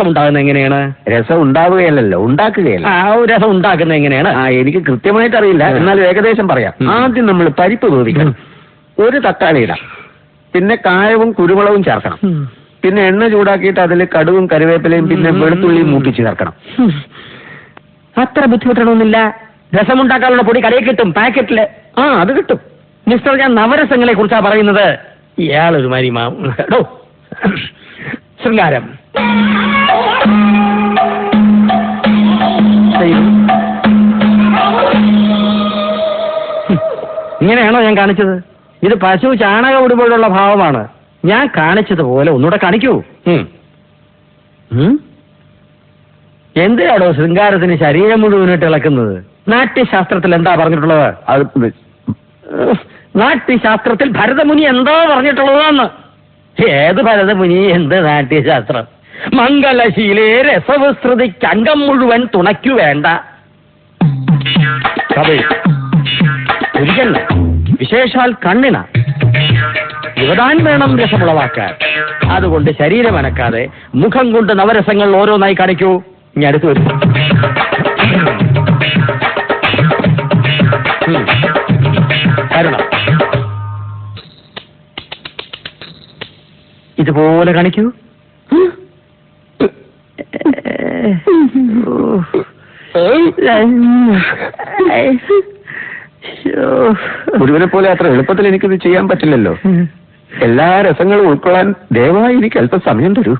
രസം ഉണ്ടാകുന്നത് എങ്ങനെയാണ്? രസം ഉണ്ടാവുകയല്ലോ, ഉണ്ടാക്കുകയല്ല. രസം ഉണ്ടാക്കുന്നത് എങ്ങനെയാണ്? എനിക്ക് കൃത്യമായിട്ട് അറിയില്ല, എന്നാലും ഏകദേശം പറയാം. ആദ്യം നമ്മൾ പരിപ്പ് വേവിക്കണം, ഒരു തക്കാളി ഇടാം, പിന്നെ കായവും കുരുമുളകും ചേർക്കണം, പിന്നെ എണ്ണ ചൂടാക്കിയിട്ട് അതിൽ കടുകും കറിവേപ്പിലയും പിന്നെ വെളുത്തുള്ളിയും മൂപ്പിച്ച് ചേർക്കണം. അത്ര ബുദ്ധിമുട്ടണമെന്നില്ല. രസമുണ്ടാക്കാനുള്ള പൊടി കടയിൽ കിട്ടും, പാക്കറ്റില്. അത് കിട്ടും. മിസ്റ്റർ, ഞാൻ നവരസങ്ങളെ കുറിച്ചാ പറയുന്നത്. ഇയാളൊരു മാരിമാടോ ശൃംഗാരം. ഇങ്ങനെയാണോ ഞാൻ കാണിച്ചത്? ഇത് പശു ചാണകം ഇടുമ്പോഴുള്ള ഭാവമാണ്. ഞാൻ കാണിച്ചതുപോലെ ഒന്നുകൂടെ കാണിക്കൂ. എന്തിനാണോ ശൃംഗാരത്തിന് ശരീരം മുഴുവനിട്ട് ഇളക്കുന്നത്? നാട്യശാസ്ത്രത്തിൽ എന്താ പറഞ്ഞിട്ടുള്ളത്? നാട്യശാസ്ത്രത്തിൽ ഭരതമുനി എന്താ പറഞ്ഞിട്ടുള്ളതാന്ന്? ഏത് ഭരതമുനി, എന്ത് നാട്യശാസ്ത്രം? മംഗലശീലേ രസവിസ്തൃതിക്ക് അംഗം മുഴുവൻ തുണയ്ക്കു വേണ്ട. ഒരിക്കൽ വിശേഷാൽ കണ്ണിന യുവതാൻ വേണം രസമുളവാക്കാൻ. അതുകൊണ്ട് ശരീരം അനക്കാതെ മുഖം കൊണ്ട് നവരസങ്ങൾ ഓരോന്നായി കാണിക്കൂ. ഇനി അടുത്ത് വരും. ഇതുപോലെ കാണിക്കൂ. മുഴുവനെ പോലെ അത്ര എളുപ്പത്തിൽ എനിക്കിത് ചെയ്യാൻ പറ്റില്ലല്ലോ. എല്ലാ രസങ്ങളും ഉൾക്കൊള്ളാൻ ദയവായി എനിക്ക് അല്പം സമയം തരൂ.